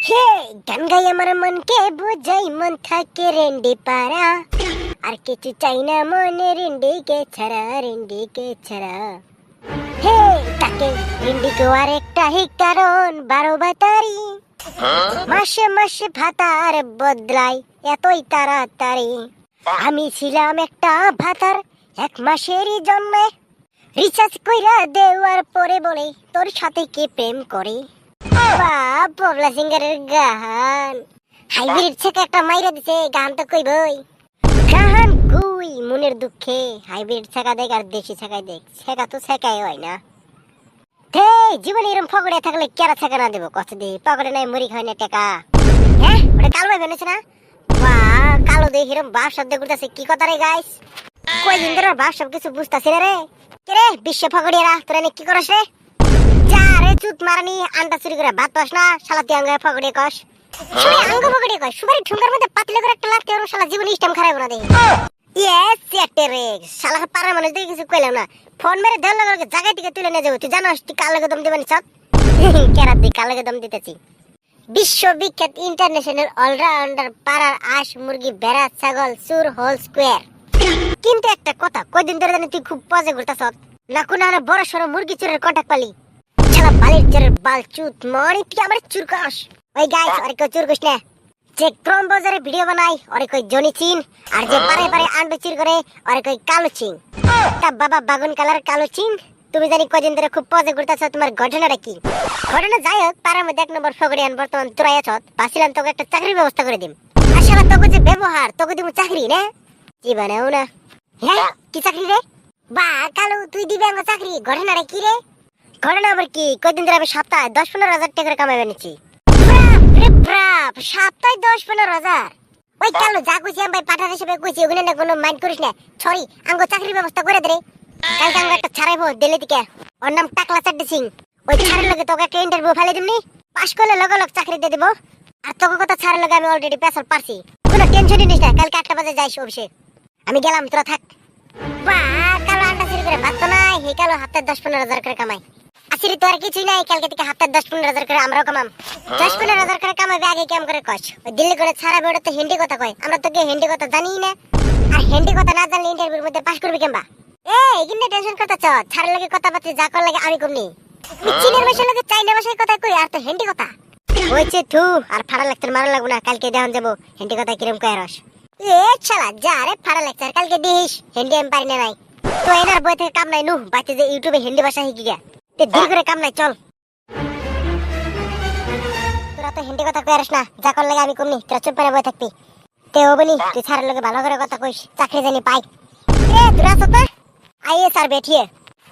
হে গান গাই আমার মনকে বোঝাই মন থাকে রেন্ডি পারা আর কিছু চাই না মনে রেন্ডিকে ছাড়া হে তাকে রেন্ডিকে আর একটা হি কারণ 12 মাসে মাসে ভাতার বদলাই এতই তাড়াতাড়ি আমি ছিলাম একটা ভাতার 1 মাসেরই জন্যে রিচার্জ কইরা দেওয়ার পরে বলে তোর সাথে কে প্রেম করে পবলা সিঙ্গারের গান হাইব্রিড থেকে একটা মাইরা দিছে গান তো কইবই গান কই মনের দুঃখে হাইব্রিড ছাকা দেখ আর দেশি ছাকাই দেখ ছাকা তো ছাকাই হয় না হে জীবনে এরকম ফকড়ে থাকলে কেরা ছাকা না দেবো কষ্ট দি পকেটে নাই মুড়ি খাই না টাকা হ্যাঁ ওটা কালো ভাই বেনেছে না বাহ কালো দেখ এরকম বাপ শব্দ করতেছে কি কথা রে গাইস কয়দিন ধরে বাপ সব কিছু বুঝতাছি না রে কে রে বিশ্ব ফকড়িয়ারা তোরা কি করস রে যা রে চুত মারানি আন্ডা চুরি করে ভাত পাস না শালা তুই আঙ্গ ফকড়িয়ে কস শুনি আঙ্গ ফকড়িয়ে কস সুপারি ঠুঙ্গার মধ্যে পাতলে করে একটা লাগতে ওর শালা জীবন স্টেম খারাপ না দেখি ইয়েস চেটে রে শালা পাড়ার মানুষ দেখে কিছু কইলাম না ফোন মেরে দেওয়ার লগে জায়গা থেকে তুলে নিয়ে যাবো তুই জানোস তুই কার লগে দম দিবেন সব কেরা তুই কার লগে দম দিতেছি বিশ্ববিখ্যাত ইন্টারন্যাশনাল অলরাউন্ডার পাড়ার আঁশ মুরগি ভেড়া ছাগল চুর হোল স্কোয়ার কিন্তু একটা কথা কয়দিন ধরে জানি তুই খুব পজে ঘুরতাছ না কোনো বড় সড়ো মুরগি চুরের কন্টাক্ট পালি শালা বালির চুরের বাল চুত মরি তুই আমার চুর করস ওই গাইস আরে কই চুর করিস না যে ক্রম বাজারে ভিডিও বানাই আরে কই জনি চিন আর যে পারে পারে আন্ডা চুরি করে আরে কই কালো চিন তা বাবা বাগুন কালার কালো চিন তুমি জানি কয়দিন ধরে খুব পজে ঘুরতাছ তোমার ঘটনাটা কি ঘটনা যাই হোক পাড়ার মধ্যে 1 নম্বর ফগড়িয়ান বর্তমান তোরাই আছ ভাবছিলাম তোকে একটা চাকরির ব্যবস্থা করে দিম আসলে তোকে যে ব্যবহার তোকে দিব চাকরি না জীবনেও না হ্যাঁ কি চাকরি রে বা কালো তুই দিবি আমার চাকরি ঘটনাটা কি রে ঘটনা আবার কি কয়দিন ধরে আমি সপ্তাহে 10-15 হাজার টাকা করে কামাই বানিয়েছি সপ্তাহে 10-15 হাজার ওই কালো যা কইছি আমি ভাই পাঠার হিসেবে কইছি ওখানে না কোনো মাইন্ড করিস না সরি আঙ্গো চাকরির ব্যবস্থা করে দে রে কালকে আঙ্গো একটা ছাড়াইবো দিল্লি থেকে ওর নাম টাকলা চাড্ডি সিং ওই ছাড়ের লগে তোকে একটা ইন্টারভিউ ফেলে দিমনি পাস করলে লগে লগ চাকরি দিয়ে দেবো আর তোকে কথা ছাড়ের লগে আমি অলরেডি পেছাল পারছি কোনো টেনশনই নিস না কালকে 8টা বাজে যাইস অফিসে আমি গেলাম তোরা থাক বা কালো আন্ডা চুরি করে ভাত তো নাই হে কালো হাতে 10-15 হাজার করে কামাই আসিরি তো আর কিছুই নাই কালকে থেকে হাতে 10-15 হাজার করে আমরাও কামাম 10-15 হাজার করে কামাবে আগে কেমন করে কস ওই দিল্লি করে ছাড়া বেড়ে তো হিন্দি কথা কয় আমরা তো হিন্দি কথা জানি না আর হিন্দি কথা না জানলে ইন্টারভিউর মধ্যে পাস করবি কেমবা এই কিন্তু টেনশন করতেছ ছাড়ার লাগে কথা বাতি যা কর লাগে আমি কমনি চীনের ভাষার লাগে চাইনা ভাষায় কথা কই আর তো হিন্দি কথা হইছে থু আর ফাড়া লেকচার মারা লাগবো না কালকে দেখান যাবো হিন্দি কথা কিরম কয় রস এ শালা যা রে ফাড়া লেকচার কালকে দিস হিন্দি আমি পারি না নাই তো এনার বই থেকে কাম নাই নু বাচ্চা যে ইউটিউবে হিন্দি ভাষা শিখি গিয়া তে দূর করে কাম নাই চল তোরা তো হিন্দি কথা কইরাস না যা কর লাগে আমি কমনি তোরা চুপ করে বই থাকবি তে ওবনি তুই ছাড়ার লগে ভালো করে কথা কইস চাকরি জানি পাই এ তোরা তো आइए सर बैठिए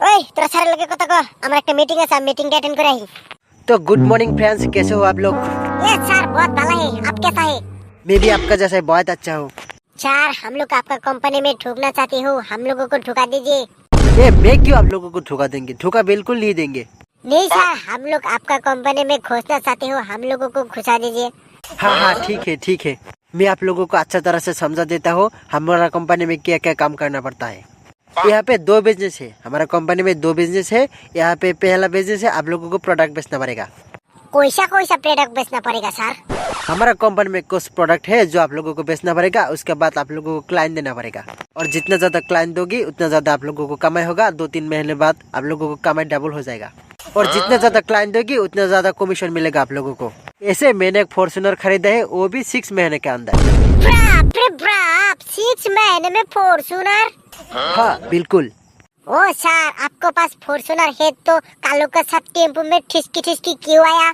ओए তোরা ছাড়ার লগে কথা কও আমার একটা মিটিং আছে আমি মিটিং অ্যাটেন্ড করে আই तो गुड मॉर्निंग फ्रेंड्स, कैसे हो आप लोग? ये सर बहुत भला है आप कैसा है मैं भी आपका जैसा बहुत अच्छा हूँ। सर हम लोग आपका कंपनी में ठोकना चाहते हो हम लोगों को ठुका दीजिए ये मैं क्यों आप लोगों को ठोका देंगे? ठोका बिल्कुल नहीं देंगे। नहीं सर हम लोग आपका कंपनी में घुसना चाहते हो हम लोगों को घुसा दीजिए हाँ हाँ ठीक है मैं आप लोगों को अच्छा तरह से समझा देता हूँ हमारा कंपनी में क्या क्या काम करना पड़ता है। यहाँ पे 2 बिजनेस है, हमारा कंपनी में 2 बिजनेस है। यहाँ पे पहला बिजनेस है आप लोगों को प्रोडक्ट बेचना पड़ेगा। कोई सा प्रोडक्ट बेचना पड़ेगा सर? हमारा कंपनी में कुछ प्रोडक्ट है जो आप लोगों को बेचना पड़ेगा, उसके बाद आप लोगों को क्लाइंट देना पड़ेगा और जितना ज्यादा क्लाइंट दोगी उतना ज्यादा आप लोगों को कमाई होगा। 2-3 महीने बाद आप लोगों को कमाई डबल हो जाएगा और जितना ज्यादा क्लाइंट दोगी उतना ज्यादा कमीशन मिलेगा आप लोगों को। ऐसे मैंने एक फॉर्च्यूनर खरीदा है वो भी 6 महीने के अंदर। 6 महीने में फॉर्च्यूनर? हाँ बिल्कुल। ओ सर आपको पास फॉर्च्यूनर है तो कालो के साथ टेम्पो में ठिसकी क्यों आया?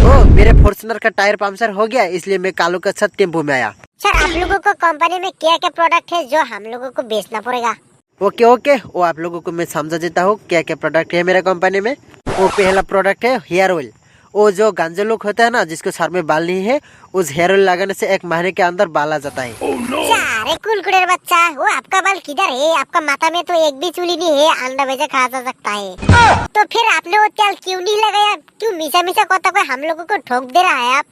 ओ मेरे फॉर्च्यूनर का टायर पंक्चर हो गया इसलिए मैं कालो के साथ टेम्पो में आया। सर आप लोगों को कंपनी में क्या क्या प्रोडक्ट है जो हम लोगों को बेचना पड़ेगा? ओके वो आप लोगों को मैं समझा देता हूँ क्या क्या प्रोडक्ट है मेरे कंपनी में। वो पहला प्रोडक्ट है हेयर ऑयल। वो जो गांजे लोग होता है ना जिसको सर में बाल नहीं है उस हेयर ऑयल लगाने से 1 महीने के अंदर बाल आ जाता है। अरे कुलकुड़ेर बच्चा वो आपका बाल किधर है? आपका माथा में तो एक भी चूली नहीं है अंडा भेजा खा जा सकता है तो फिर आपने वो तेल क्यों नहीं लगाया? क्यों मीसा कोता कोई हम लोगों को ठोक दे रहा है आप?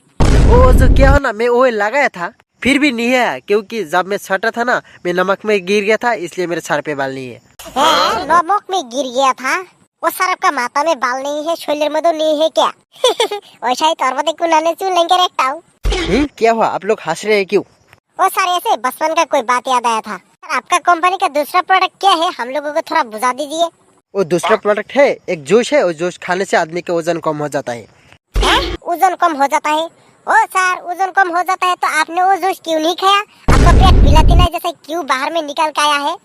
वो जो क्या हो ना मैं वो लगाया था फिर भी नहीं है क्योंकि जब मैं छटा था ना मैं नमक में गिर गया था इसलिए मेरे सर पे बाल नहीं है। नमक में गिर गया था? वो सर आपका माथा में बाल नहीं है, शोल्डर में तो नहीं है क्या? वैसा ही तौर पर कुनाने चूल लेंगे रखता हूँ। क्या हुआ, आप लोग हंस रहे हैं क्यों? वो सर ऐसे बचपन का कोई बात याद आया था। सर आपका कंपनी का दूसरा प्रोडक्ट क्या है, हम लोगों को थोड़ा बुझा दीजिए। वो दूसरा प्रोडक्ट है, एक जूस है, और जूस खाने से आदमी का वजन कम हो जाता है। वजन कम हो जाता है? ओ सर वजन कम हो जाता है तो आपने वो जूस क्यों नहीं खाया? आपका पेट बिलातीना जैसे क्यों बाहर में निकाल के आया है?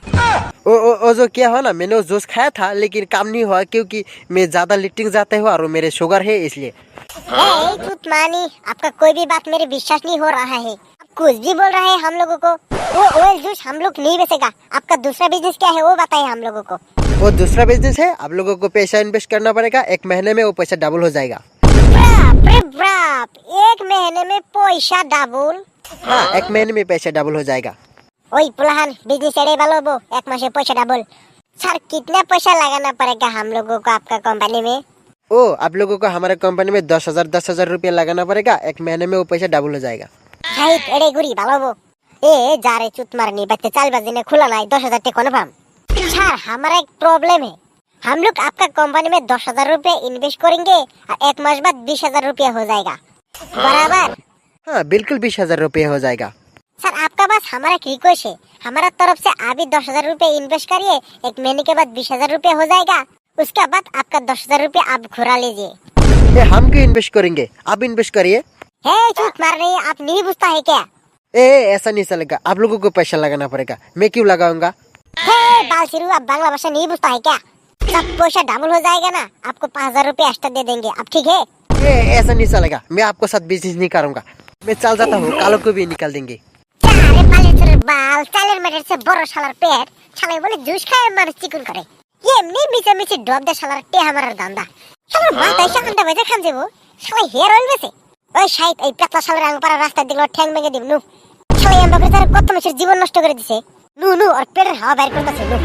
ओ जो क्या हुआ ना, मैंने वो जूस खाया था लेकिन काम नहीं हुआ क्योंकि मैं ज्यादा लिफ्टिंग जाता हुआ और मेरे शुगर है इसलिए। झूठ मानी, आपका कोई भी बात मेरे विश्वास नहीं हो रहा है। आप कुछ भी बोल रहे हैं हम लोगों को। वो ऑयल जूस हम लोग नहीं बेचेगा। आपका दूसरा बिजनेस क्या है वो बताइए हम लोगों को। वो दूसरा बिजनेस है, आप लोगों को पैसा इन्वेस्ट करना पड़ेगा, 1 महीने में वो पैसा डबल हो जाएगा। बाप रे बाप, 1 महीने में पैसा डबल? हाँ, 1 महीने में पैसा डबल हो जाएगा। ओई पुलाहान बिजनेस एड़े वालों वो 1 माह से पैसा डबल। सर कितना पैसा लगाना पड़ेगा हम लोगों को आपका कंपनी में? आप लोगों को हमारे कंपनी में 10,000 रुपया लगाना पड़ेगा, 1 महीने में वो पैसा डबल हो जाएगा। हाइट एड़े गुरी भालो वो। ए जा रे चुत मारनी बच्चे 4 बजे ने खुला ना 10,000 टे कन्फर्म। सर हमारा एक प्रॉब्लम है, हम लोग आपका कंपनी में 10,000 रुपया इन्वेस्ट करेंगे और 1 माह बाद 20,000 रुपया हो जाएगा, बराबर? हाँ बिल्कुल 20,000 रुपया हो जाएगा। सर आपका बस हमारा एक रिक्वेस्ट है, हमारा तरफ से आप भी 10,000 रुपया इन्वेस्ट करिए, 1 महीने के बाद 20,000 रुपया हो जाएगा। उसके बाद आपका 10,000 रुपया आप घुरा लीजिए। हम क्यों इन्वेस्ट करेंगे, आप इन्वेस्ट करिए। झूठ मार रही है, आप नहीं बुझता है क्या? ऐसा नहीं चलेगा, आप लोगों को पैसा लगाना पड़ेगा, मैं क्यों लगाऊंगा? बाल सिरू, आप बांग्ला भाषा नहीं बुझता है क्या? सब पैसा डबल हो जाएगा ना, आपको 5,000 रुपया एक्स्ट्रा दे देंगे, अब ठीक है? ऐसा नहीं चलेगा, मैं आपको साथ बिजनेस नहीं करूंगा, मैं चल जाता हूँ, कालों को भी निकाल देंगे। बाल चालेर मेटर से बड़ो शालार पेट शाला बोले जूस खाए मानुष चिकन करे, ये एमनी मिचे मिचे डब दे शालार टे हमारा दांदा शालार बात ऐसा अंडा बेचे खान जे वो शाला हेयर ऑयल बेचे। ওই শাইত এই পেতলা শালার আংপাড়া রাস্তা দিলো ঠ্যাং ভেঙে দিব নু। শালা আমরা করে তার কত মানুষের জীবন নষ্ট করে দিছে। নু নু আর পেটের হাওয়া বাইর করতেছে নু।